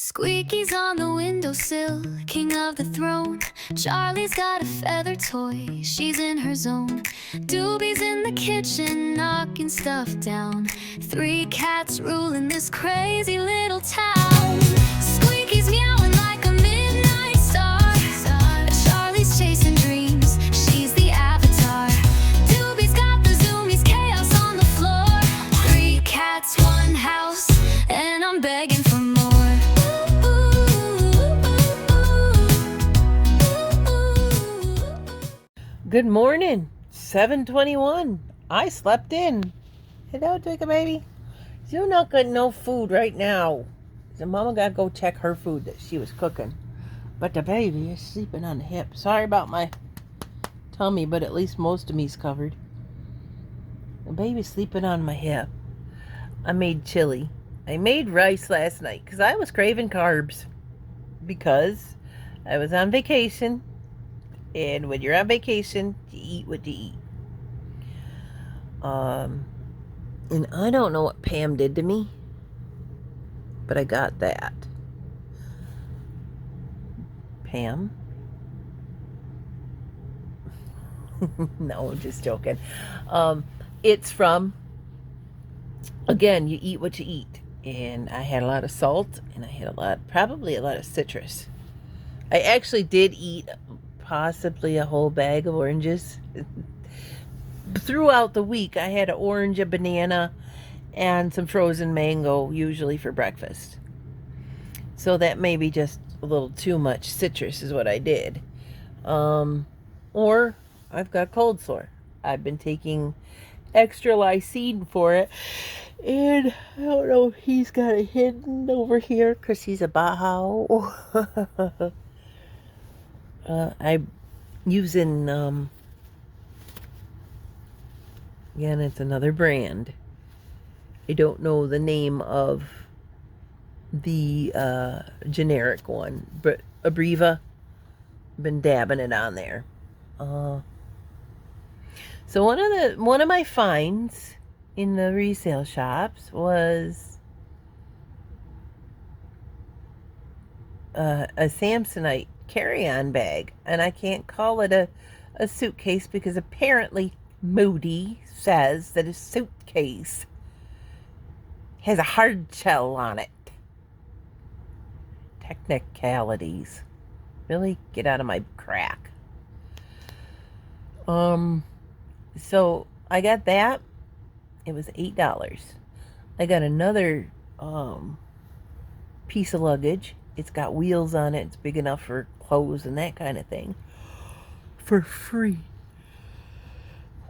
Squeaky's on the windowsill, king of the throne. Charlie's got a feather toy, she's in her zone. Doobie's in the kitchen, knocking stuff down. Three cats ruling this crazy little town. Squeaky's meowing like a midnight star. Charlie's chasing dreams, she's the avatar. Doobie's got the zoomies, chaos on the floor. Three cats, one house, and I'm begging for more. Good morning, 7:21. I slept in. Hello, Twigga baby. You're not getting no food right now. So Mama got to go check her food that she was cooking. But the baby is sleeping on the hip. Sorry about my tummy, but at least most of me's covered. The baby's sleeping on my hip. I made chili. I made rice last night because I was craving carbs. Because I was on vacation. And when you're on vacation, you eat what you eat. And I don't know what Pam did to me, but I got that. Pam? No, I'm just joking. It's from, again, you eat what you eat. And I had a lot of salt, and I had probably a lot of citrus. I actually did eat possibly a whole bag of oranges. Throughout the week, I had an orange, a banana, and some frozen mango, usually for breakfast. So that may be just a little too much citrus is what I did. Or I've got cold sore. I've been taking extra lysine for it. And I don't know if he's got it hidden over here because he's a Baja. I'm using, again, it's another brand. I don't know the name of the generic one, but Abreva, been dabbing it on there. So one of my finds in the resale shops was a Samsonite carry-on bag, and I can't call it a suitcase because apparently Moody says that a suitcase has a hard shell on it. Technicalities. Really? Get out of my crack. So I got that. It was $8. I got another piece of luggage. It's got wheels on it. It's big enough for clothes and that kind of thing. For free.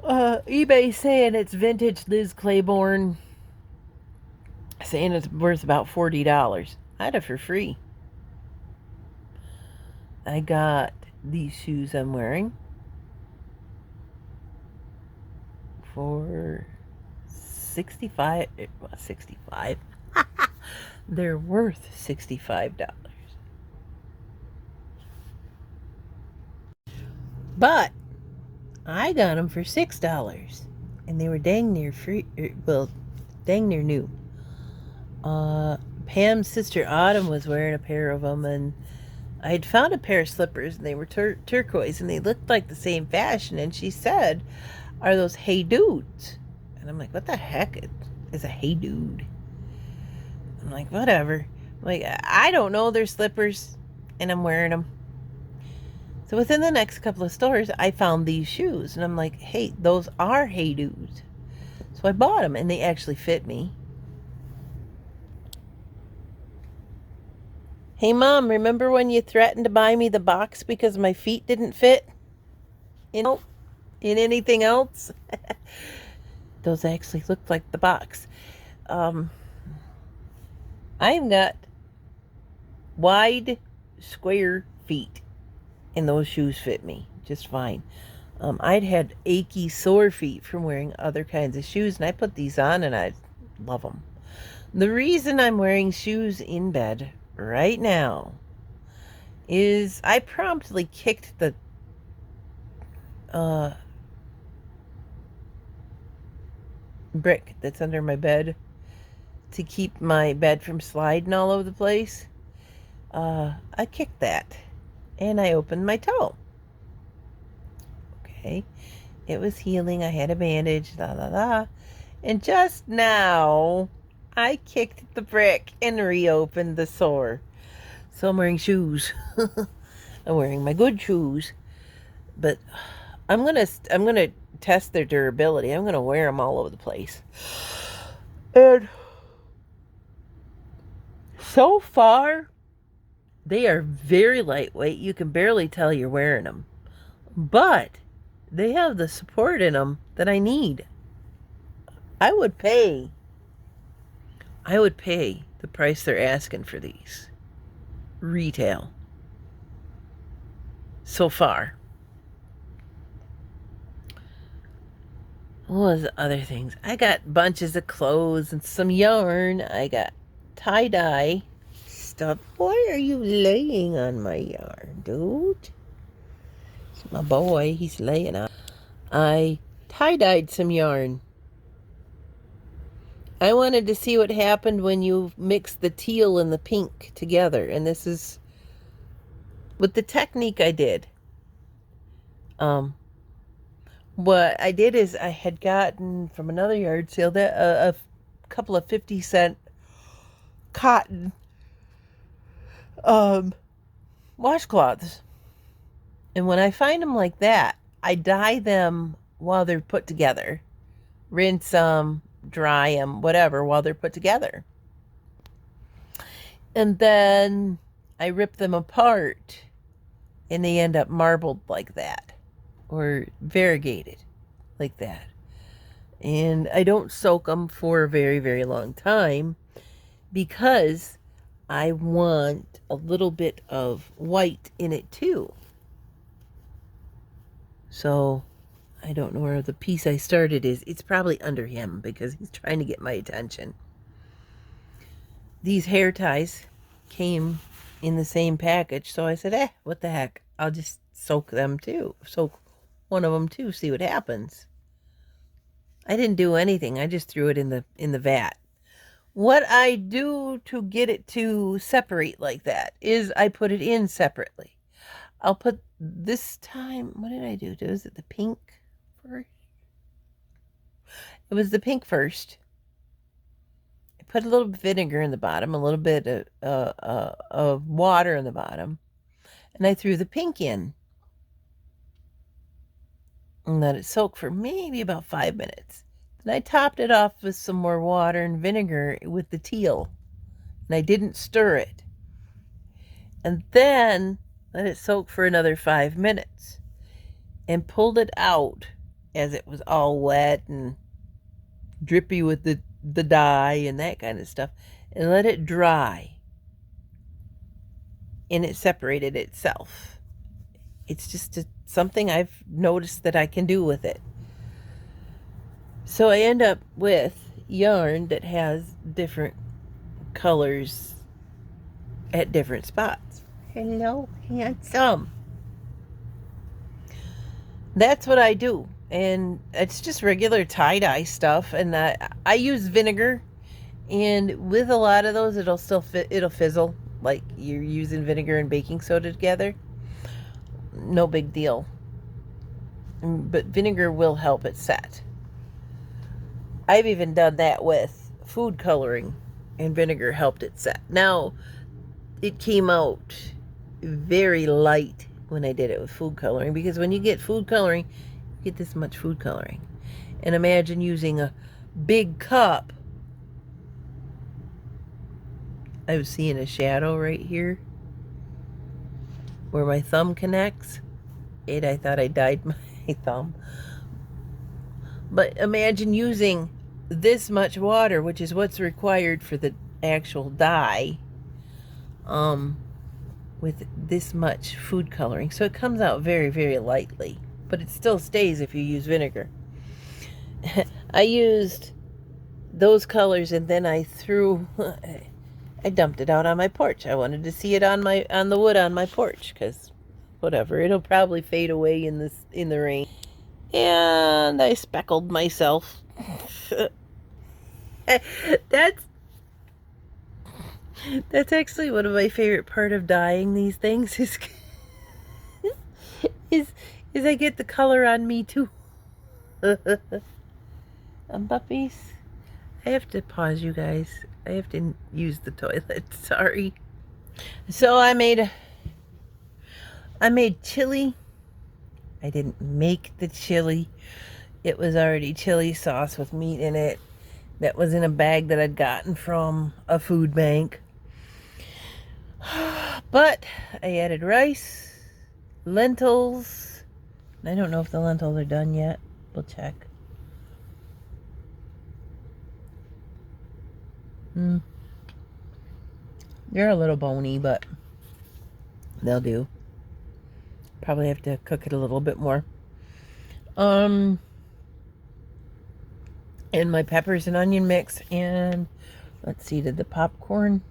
eBay saying it's vintage Liz Claiborne. Saying it's worth about $40. I had it for free. I got these shoes I'm wearing for $65. They're worth $65. But I got them for $6. And they were dang near free. Well, dang near new. Pam's sister Autumn was wearing a pair of them. And I had found a pair of slippers. And they were turquoise. And they looked like the same fashion. And she said, "Are those Hey Dudes?" And I'm like, what the heck is a Hey Dude? I'm like, whatever. Like, I don't know. They're slippers, and I'm wearing them. So within the next couple of stores, I found these shoes, and I'm like, hey, those are Hey Dudes. So I bought them, and they actually fit me. Hey, Mom, remember when you threatened to buy me the box because my feet didn't fit in anything else? Those actually looked like the box. I've got wide, square feet, and those shoes fit me just fine. I'd had achy, sore feet from wearing other kinds of shoes, and I put these on, and I love them. The reason I'm wearing shoes in bed right now is I promptly kicked the brick that's under my bed to keep my bed from sliding all over the place. I kicked that and I opened my toe. Okay, it was healing. I had a bandage, la la la. And just now, I kicked the brick and reopened the sore. So I'm wearing shoes. I'm wearing my good shoes, but I'm gonna test their durability. I'm gonna wear them all over the place. And so far, they are very lightweight. You can barely tell you're wearing them, but they have the support in them that I need. I would pay the price they're asking for these retail so far. What was the other things? I got bunches of clothes and some yarn. I got tie-dye stuff. Why are you laying on my yarn, dude? It's my boy. He's laying on. I tie-dyed some yarn. I wanted to see what happened when you mix the teal and the pink together. And this is with the technique I did. What I did is I had gotten from another yard sale that a couple of 50-cent cotton washcloths. And when I find them like that, I dye them while they're put together. Rinse them, dry them, whatever, while they're put together. And then I rip them apart and they end up marbled like that or variegated like that. And I don't soak them for a very, very long time because I want a little bit of white in it too. So I don't know where the piece I started is. It's probably under him because he's trying to get my attention. These hair ties came in the same package, so I said, what the heck? I'll just soak them too. Soak one of them too, see what happens. I didn't do anything. I just threw it in the vat. What I do to get it to separate like that is I put it in separately. I'll put this time, what did I do? Was it the pink first? It was the pink first. I put a little vinegar in the bottom, a little bit of water in the bottom, and I threw the pink in. And let it soak for maybe about 5 minutes. Then I topped it off with some more water and vinegar with the teal. And I didn't stir it. And then let it soak for another 5 minutes. And pulled it out as it was all wet and drippy with the dye and that kind of stuff. And let it dry. And it separated itself. It's just something I've noticed that I can do with it. So I end up with yarn that has different colors at different spots. Hello, handsome. That's what I do. And it's just regular tie-dye stuff. And I use vinegar. And with a lot of those, it'll fizzle. Like you're using vinegar and baking soda together. No big deal. But vinegar will help it set. I've even done that with food coloring, and vinegar helped it set. Now, it came out very light when I did it with food coloring, because when you get food coloring, you get this much food coloring. And imagine using a big cup. I was seeing a shadow right here where my thumb connects. And I thought I dyed my thumb. But imagine using this much water, which is what's required for the actual dye, with this much food coloring. So it comes out very, very lightly, but it still stays if you use vinegar. I used those colors and then I dumped it out on my porch. I wanted to see it on the wood on my porch, because whatever, it'll probably fade away in the rain. And I speckled myself. That's actually one of my favorite part of dyeing these things is I get the color on me too. Puppies. I have to pause, you guys. I have to use the toilet. Sorry. So I made chili. I didn't make the chili. It was already chili sauce with meat in it. That was in a bag that I'd gotten from a food bank. But I added rice, lentils. I don't know if the lentils are done yet. We'll check. They're a little bony, but they'll do. Probably have to cook it a little bit more. And my peppers and onion mix, and let's see, did the popcorn?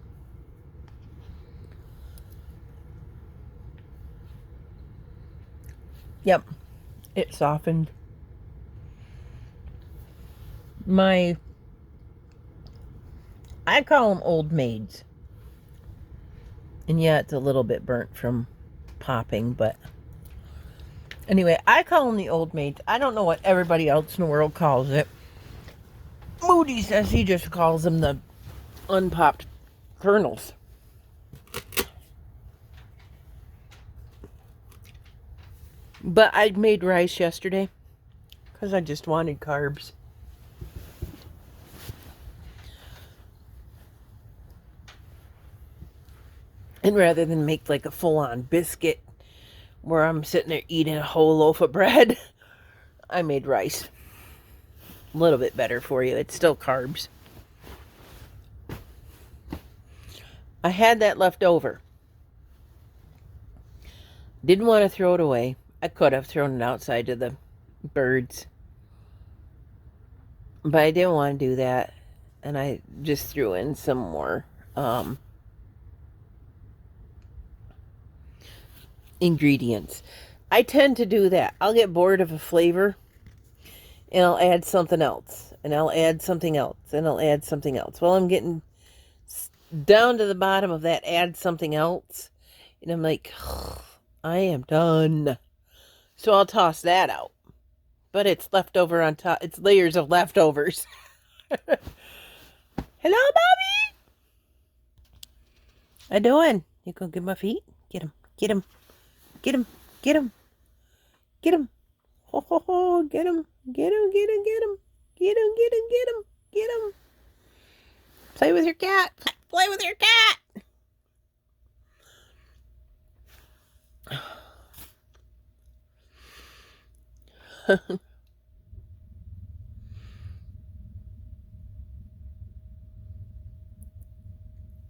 Yep, it softened. I call them old maids. And yeah, it's a little bit burnt from popping, but anyway, I call them the old maids. I don't know what everybody else in the world calls it. Moody says he just calls them the unpopped kernels. But I made rice yesterday because I just wanted carbs. And rather than make like a full-on biscuit where I'm sitting there eating a whole loaf of bread, I made rice. A little bit better for you. It's still carbs. I had that left over. Didn't want to throw it away. I could have thrown it outside to the birds. But I didn't want to do that. And I just threw in some more ingredients. I tend to do that. I'll get bored of a flavor and I'll add something else, and I'll add something else, and I'll add something else. Well, I'm getting down to the bottom of that add something else, and I'm like, I am done. So I'll toss that out. But it's leftover on top. It's layers of leftovers. Hello, Bobby. How you doing? You gonna get my feet? Get him. Get him. Get him. Get him. Get him. Ho, ho, ho. Get him. Get him. Get him. Get him. Get him. Get him. Get him. Get him. Play with your cat. Play with your cat.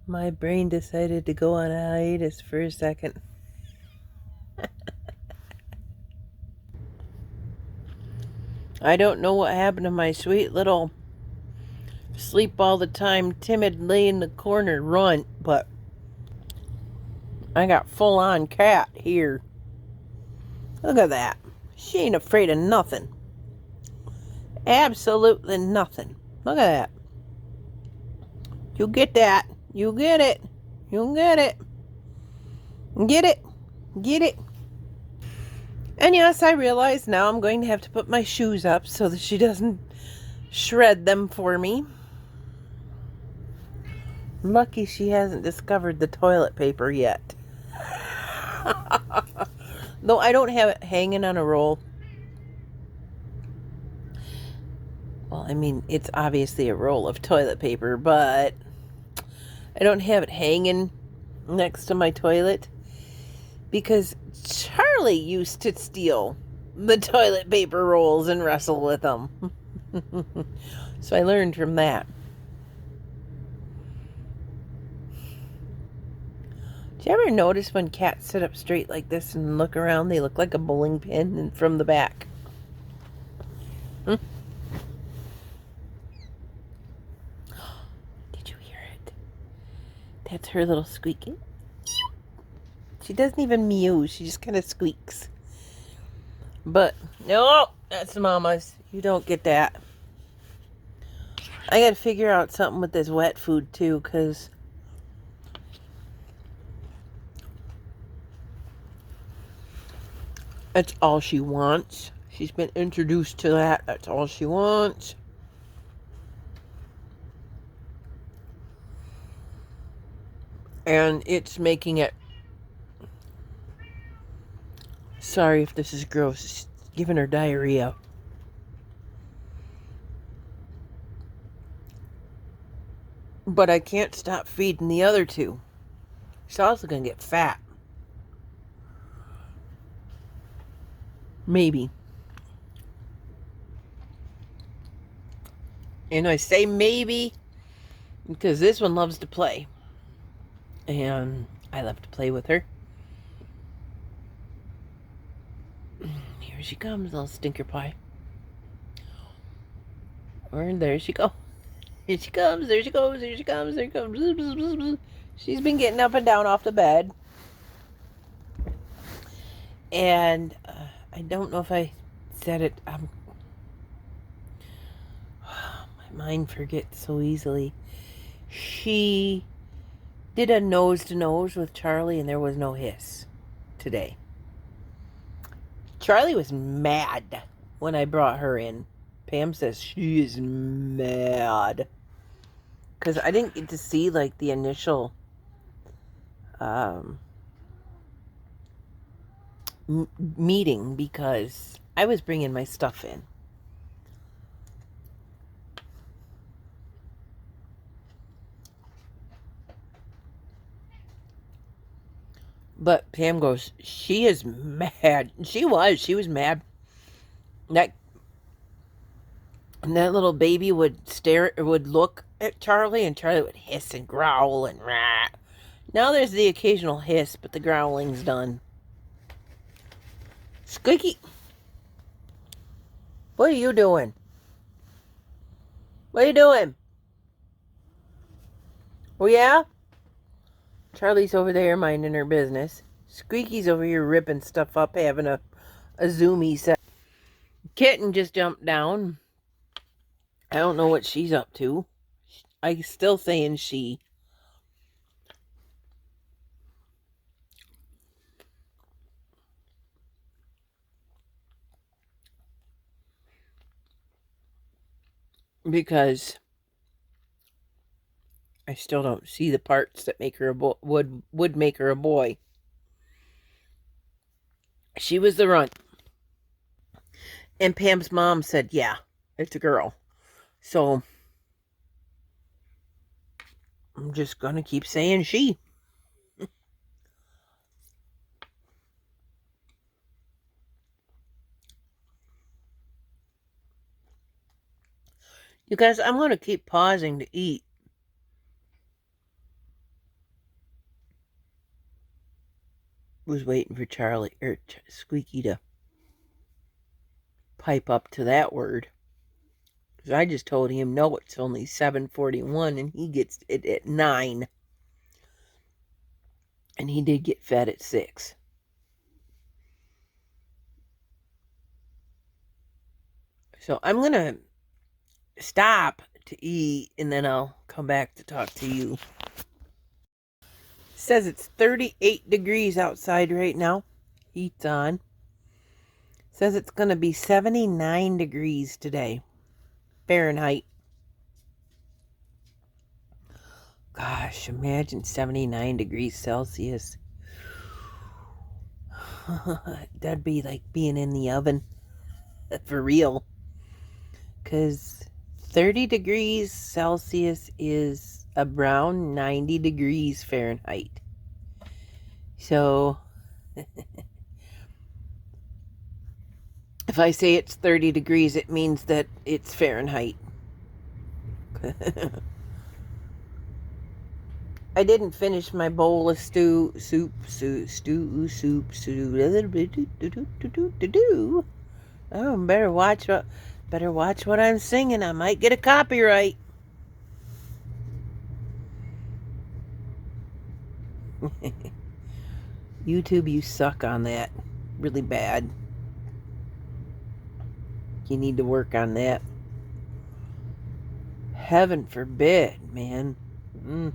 My brain decided to go on a hiatus for a second. I don't know what happened to my sweet little sleep all the time, timid, lay in the corner runt, but I got full on cat here. Look at that. She ain't afraid of nothing. Absolutely nothing. Look at that. You get that. You get it. You get it. Get it. Get it. And yes, I realize now I'm going to have to put my shoes up so that she doesn't shred them for me. Lucky she hasn't discovered the toilet paper yet. Though I don't have it hanging on a roll. Well, I mean, it's obviously a roll of toilet paper, but I don't have it hanging next to my toilet because Charlie used to steal the toilet paper rolls and wrestle with them. So I learned from that. Do you ever notice when cats sit up straight like this and look around, they look like a bowling pin from the back? Did you hear it? That's her little squeaking. She doesn't even mew. She just kind of squeaks. But, no, that's Mama's. You don't get that. I got to figure out something with this wet food, too, because That's all she wants. She's been introduced to that. That's all she wants. And it's making it... Sorry if this is gross. It's giving her diarrhea. But I can't stop feeding the other two. She's also going to get fat. Maybe. And I say maybe because this one loves to play. And I love to play with her. Here she comes, little stinker pie. And there she goes. Here she comes, there she goes, here she comes, there she comes. She's been getting up and down off the bed. And I don't know if I said it. My mind forgets so easily. She did a nose-to-nose with Charlie, and there was no hiss today. Charlie was mad when I brought her in. Pam says she is mad. Because I didn't get to see, like, the initial meeting because I was bringing my stuff in. But Pam goes, she is mad. She was mad. That little baby would look at Charlie, and Charlie would hiss and growl and rah. Now there's the occasional hiss, but the growling's done. Squeaky, what are you doing? What are you doing? Oh yeah? Charlie's over there minding her business. Squeaky's over here ripping stuff up, having a zoomy set. Kitten just jumped down. I don't know what she's up to. I'm still saying she. Because I still don't see the parts that make her a would make her a boy. She was the runt. And Pam's mom said, yeah, it's a girl. So I'm just going to keep saying she. You guys, I'm going to keep pausing to eat. Was waiting for Charlie or Squeaky to pipe up to that word. Because I just told him, no, it's only 7:41 and he gets it at 9. And he did get fed at 6. So I'm going to stop to eat and then I'll come back to talk to you. It says it's 38 degrees outside right now. Heat's on. It says it's going to be 79 degrees today. Fahrenheit. Gosh, imagine 79 degrees Celsius. That'd be like being in the oven. For real. Because 30 degrees Celsius is around 90 degrees Fahrenheit. So, if I say it's 30 degrees, it means that it's Fahrenheit. I didn't finish my bowl of soup. Oh, better watch what I'm singing. I might get a copyright. YouTube, you suck on that. Really bad. You need to work on that. Heaven forbid, man. I'm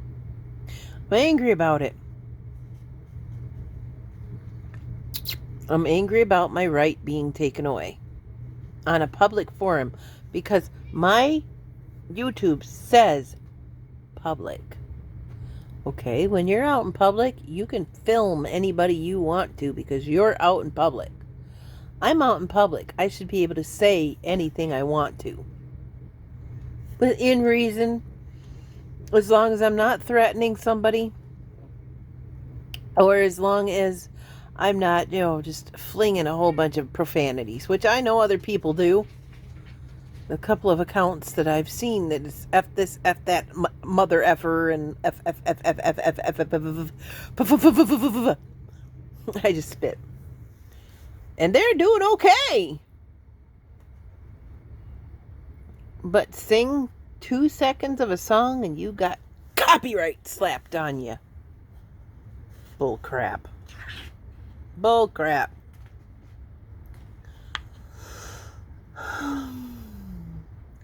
angry about it. I'm angry about my right being taken away on a public forum because my YouTube says public. Okay, when you're out in public, you can film anybody you want to because you're out in public. I'm out in public. I should be able to say anything I want to. Within reason, as long as I'm not threatening somebody, or as long as I'm not, just flinging a whole bunch of profanities, which I know other people do. A couple of accounts that I've seen that is F this, F that, mother effer, and F, F, F, F, F, F, F, F, F, I just spit. And they're doing okay. But sing 2 seconds of a song and you got copyright slapped on you. Bull crap. Bull crap.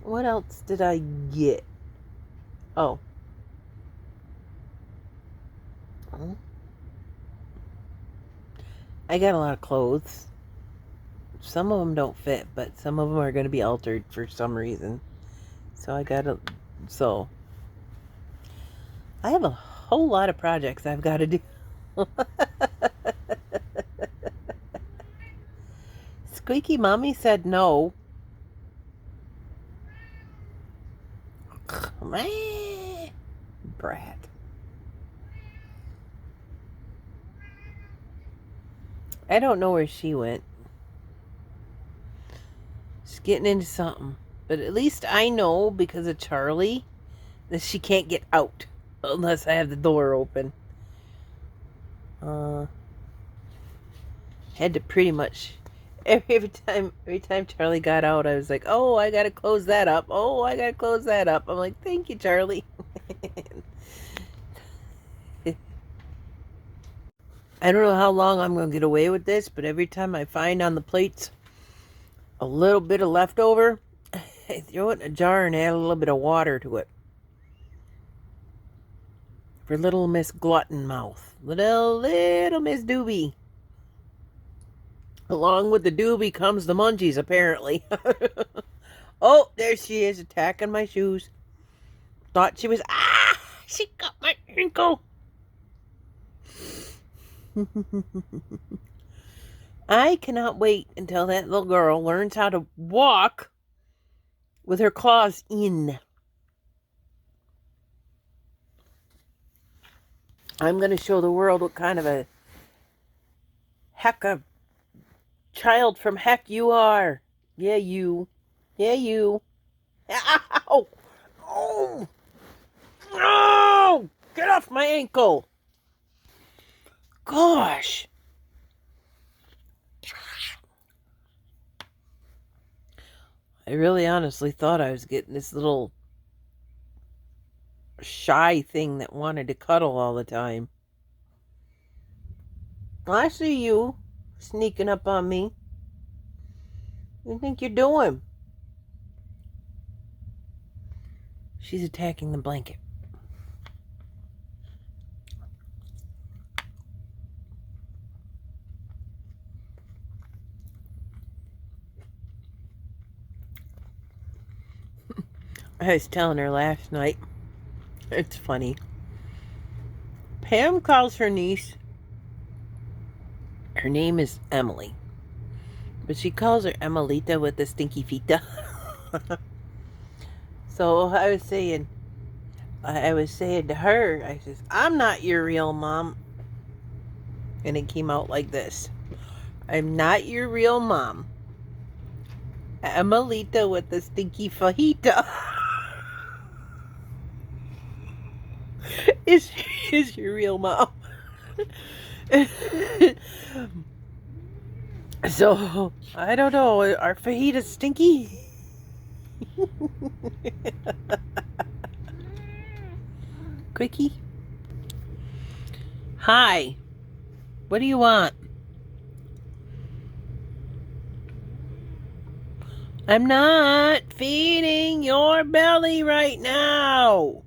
What else did I get? Oh. I got a lot of clothes. Some of them don't fit, but some of them are going to be altered for some reason. So I have a whole lot of projects I've got to do. Squeaky Mommy said no. Brat. I don't know where she went. She's getting into something. But at least I know, because of Charlie, that she can't get out unless I have the door open. Had to pretty much every time Charlie got out, I was like, oh, I gotta close that up. Oh, I gotta close that up. I'm like, thank you, Charlie. I don't know how long I'm gonna get away with this, but every time I find on the plates a little bit of leftover, I throw it in a jar and add a little bit of water to it. For little Miss Glutton Mouth. Little Miss Doobie. Along with the doobie comes the munchies, apparently. Oh, there she is, attacking my shoes. Thought she was... she got my ankle. I cannot wait until that little girl learns how to walk with her claws in. I'm going to show the world what kind of a child from heck you are. Yeah, you. Yeah, you. Ow! Oh! Oh! Get off my ankle! Gosh! I really honestly thought I was getting this little shy thing that wanted to cuddle all the time. I see you sneaking up on me. What do you think you're doing? She's attacking the blanket. I was telling her last night. It's funny. Pam calls her niece. Her name is Emily. But she calls her Emelita with the stinky fita. So I was saying to her, I says, I'm not your real mom. And it came out like this. I'm not your real mom. Emelita with the stinky fajita is your real mom. So, I don't know. Are fajitas stinky? Quickie? Hi. What do you want? I'm not feeding your belly right now.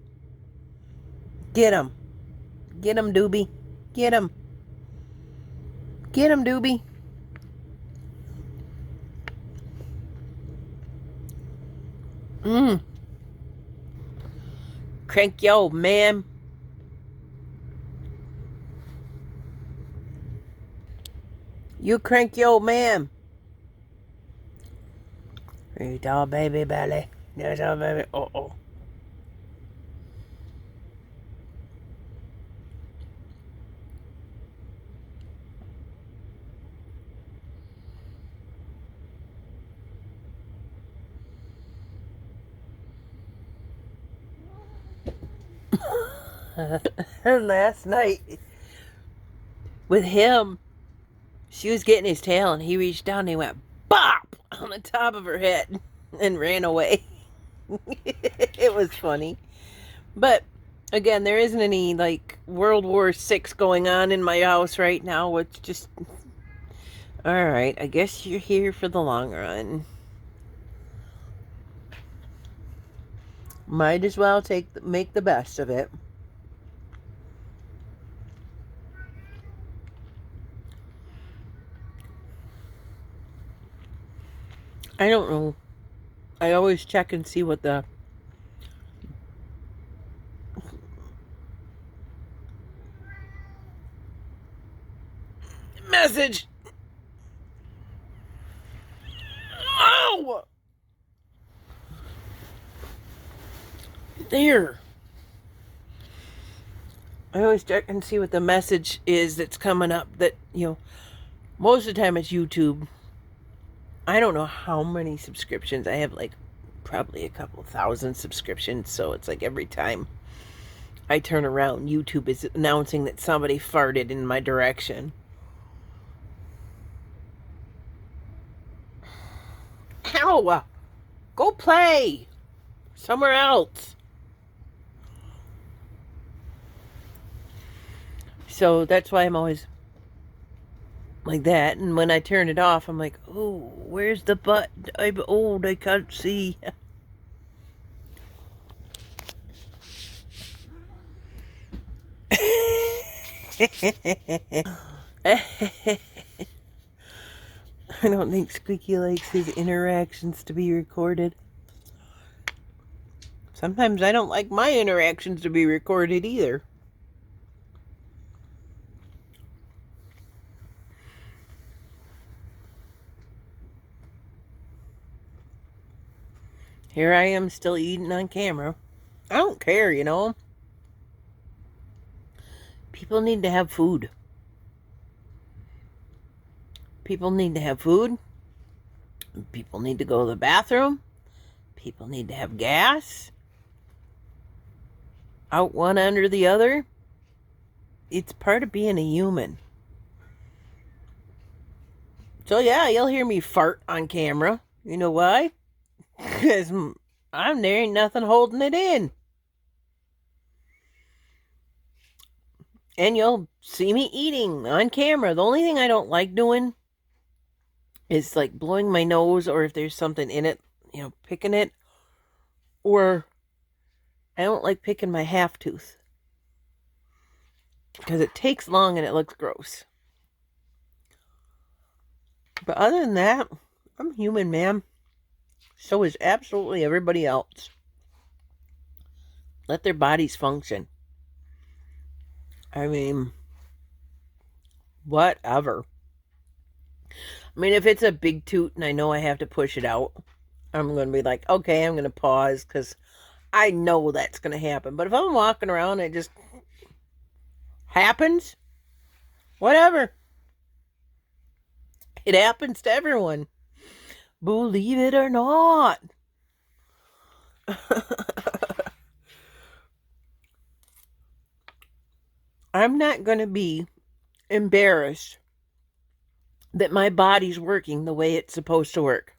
Get him. Get him, Doobie. Get him. Get him, Doobie. Mm. Cranky old man. You cranky old man. Eat all baby belly. There's all baby. Oh. Last night with him, she was getting his tail and he reached down and he went bop on the top of her head and ran away. It was funny. But again, there isn't any like World War VI going on in my house right now. It's just, all right, I guess you're here for the long run. Might as well make the best of it. I don't know. I always check and see what the message. Oh! There. I always check and see what the message is that's coming up that, most of the time it's YouTube. I don't know how many subscriptions. I have like probably a couple thousand subscriptions. So it's like every time I turn around, YouTube is announcing that somebody farted in my direction. Ow! Go play somewhere else. So that's why I'm always like that. And when I turn it off, I'm like, oh, where's the button? I'm old, I can't see. I don't think Squeaky likes his interactions to be recorded. Sometimes I don't like my interactions to be recorded either. Here I am still eating on camera. I don't care, People need to have food. People need to have food. People need to go to the bathroom. People need to have gas. Out one under the other. It's part of being a human. So yeah, you'll hear me fart on camera. You know why? Because there ain't nothing holding it in. And you'll see me eating on camera. The only thing I don't like doing is like blowing my nose, or if there's something in it, picking it. Or I don't like picking my half tooth, because it takes long and it looks gross. But other than that, I'm human, man. So is absolutely everybody else. Let their bodies function. I mean, whatever. I mean, if it's a big toot and I know I have to push it out, I'm going to be like, okay, I'm going to pause, because I know that's going to happen. But if I'm walking around and it just happens, whatever. It happens to everyone. Believe it or not. I'm not going to be embarrassed that my body's working the way it's supposed to work.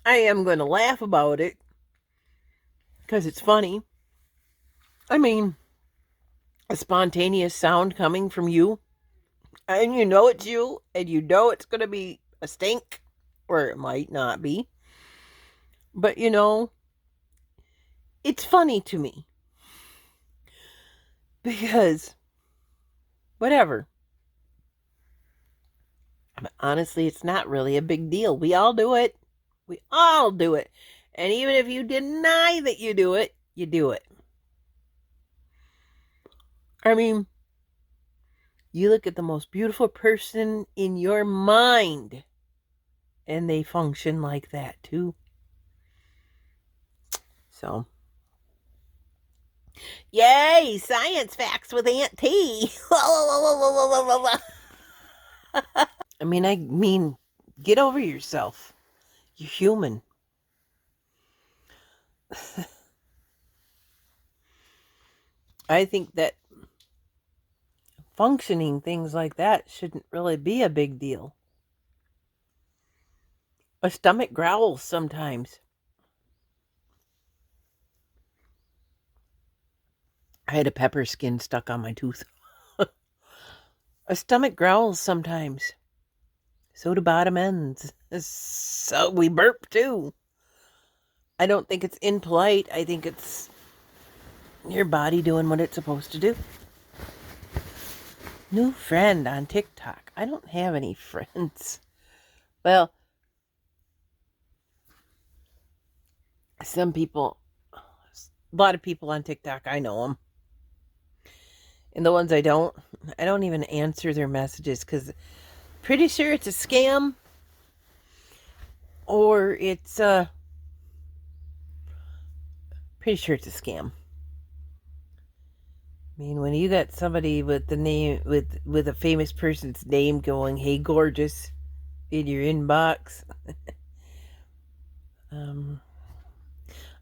I am going to laugh about it because it's funny. I mean, a spontaneous sound coming from you, and you know it's you, and you know it's going to be a stink, or it might not be. But it's funny to me. Because whatever. But honestly, it's not really a big deal. We all do it. We all do it. And even if you deny that you do it, you do it. I mean, you look at the most beautiful person in your mind, and they function like that too. So, yay, science facts with Aunt T. I mean, get over yourself. You're human. I think that functioning things like that shouldn't really be a big deal. A stomach growls sometimes. I had a pepper skin stuck on my tooth. A stomach growls sometimes. So do bottom ends. So we burp too. I don't think it's impolite. I think it's your body doing what it's supposed to do. New friend on TikTok. I don't have any friends. Well, some people, a lot of people on TikTok, I know them. And the ones I don't even answer their messages because pretty sure it's a scam or it's pretty sure it's a scam. I mean, when you got somebody with the name with a famous person's name going, "Hey, gorgeous," in your inbox.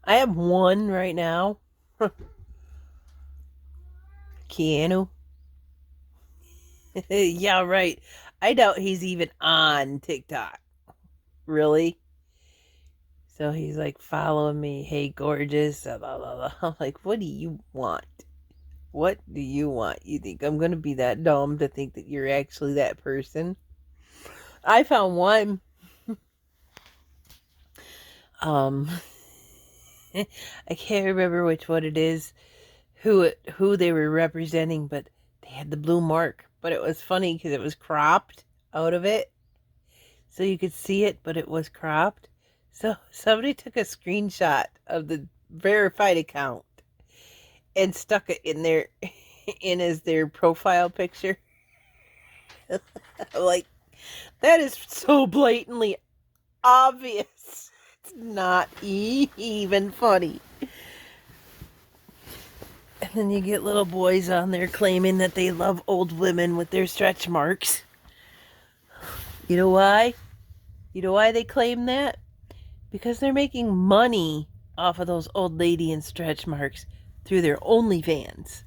I have one right now. Keanu. Yeah, right. I doubt he's even on TikTok. Really? So he's like following me. Hey, gorgeous. Blah, blah, blah. I'm like, what do you want? What do you want? You think I'm going to be that dumb to think that you're actually that person? I found one. I can't remember which one it is, who they were representing, but they had the blue mark. But it was funny because it was cropped out of it, so you could see it, but it was cropped. So somebody took a screenshot of the verified account and stuck it in their in as their profile picture. Like, that is so blatantly obvious. It's not even funny. And then you get little boys on there claiming that they love old women with their stretch marks. You know why? You know why they claim that? Because they're making money off of those old lady and stretch marks through their OnlyFans.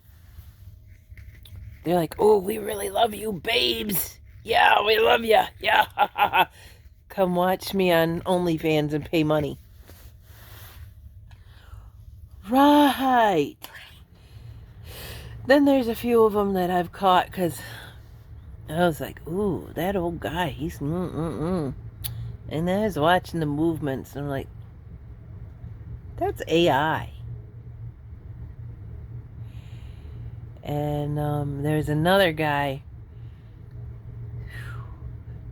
They're like, "Oh, we really love you, babes. Yeah, we love you. Yeah. Come watch me on OnlyFans and pay money." Right. Then there's a few of them that I've caught because I was like, "Ooh, that old guy, he's And then I was watching the movements and I'm like, that's AI. And there's another guy.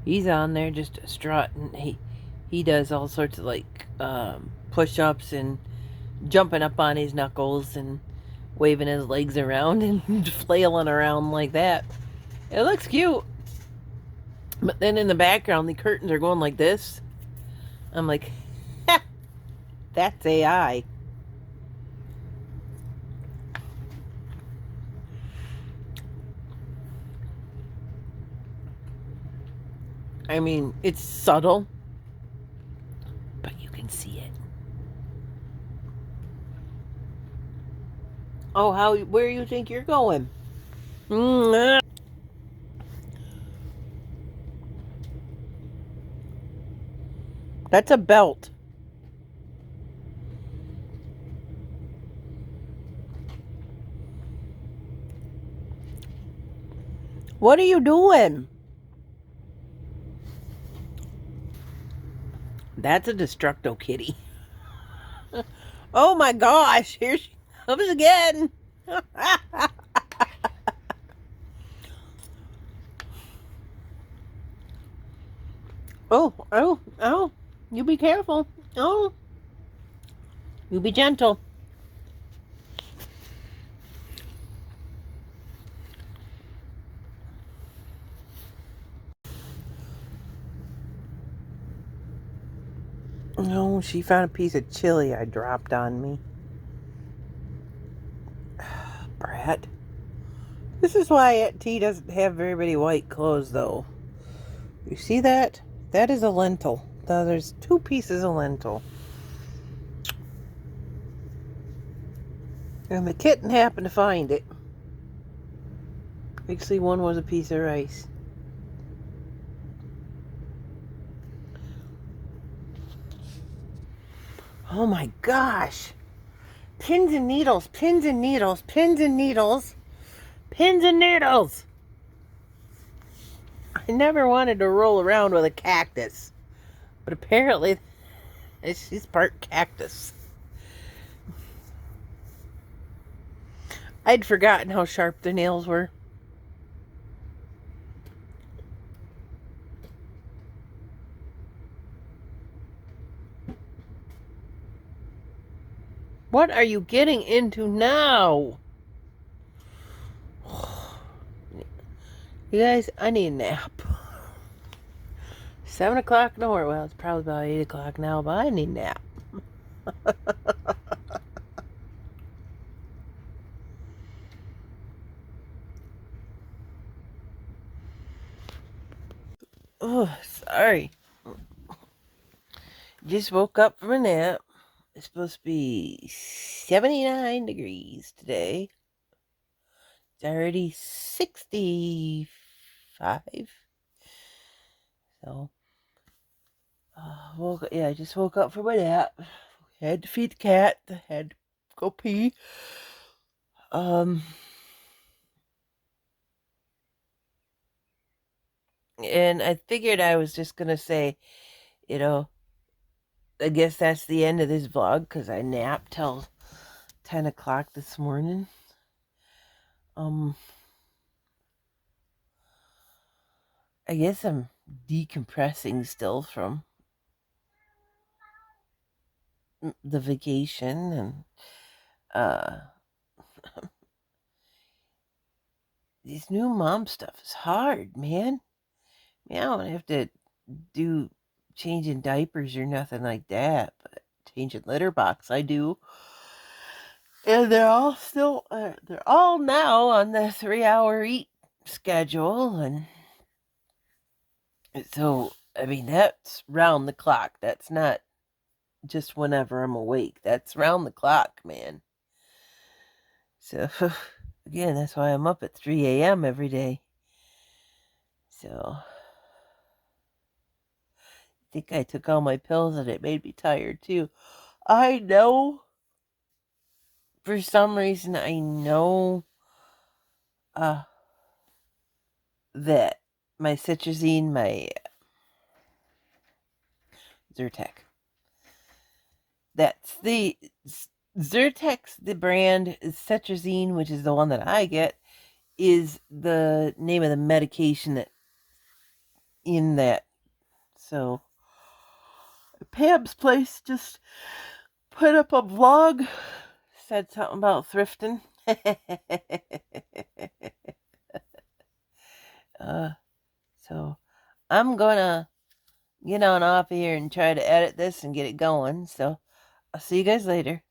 He's on there just strutting. He does all sorts of like push-ups and jumping up on his knuckles and waving his legs around and flailing around like that. It looks cute. But then in the background, the curtains are going like this. I'm like, ha, that's AI. I mean, it's subtle, but you can see it. Oh, where you think you're going? That's a belt. What are you doing? That's a Destructo kitty. Oh my gosh, here she comes again. Oh, you be careful. Oh. You be gentle. No, she found a piece of chili I dropped on me. Brat. This is why Aunt T doesn't have very many white clothes, though. You see that? That is a lentil. Now, there's 2 pieces of lentil. And the kitten happened to find it. Actually, one was a piece of rice. Oh my gosh. Pins and needles, pins and needles, pins and needles, pins and needles. I never wanted to roll around with a cactus, but apparently she's part cactus. I'd forgotten how sharp the nails were. What are you getting into now? You guys, I need a nap. 7 o'clock nowhere. Well, it's probably about 8 o'clock now, but I need a nap. Oh, sorry. Just woke up from a nap. It's supposed to be 79 degrees today. It's already 65. So, I just woke up from a nap. Had to feed the cat. Had to go pee. And I figured I was just gonna say, I guess that's the end of this vlog because I napped till 10 o'clock this morning. I guess I'm decompressing still from the vacation, and this new mom stuff is hard, man. I don't have to do changing diapers or nothing like that, but changing litter box I do. And they're all they're all now on the 3-hour eat schedule, and so, I mean, that's round the clock. That's not just whenever I'm awake. That's round the clock, man. So, again, that's why I'm up at 3 a.m. every day. So, I think I took all my pills and it made me tired too. I know, for some reason, I know that my Cetrizine, my Zyrtec, that's the Zyrtec's the brand. Cetrizine, which is the one that I get, is the name of the medication that in that. So Pam's Place just put up a vlog, said something about thrifting. So I'm gonna get on off here and try to edit this and get it going. So I'll see you guys later.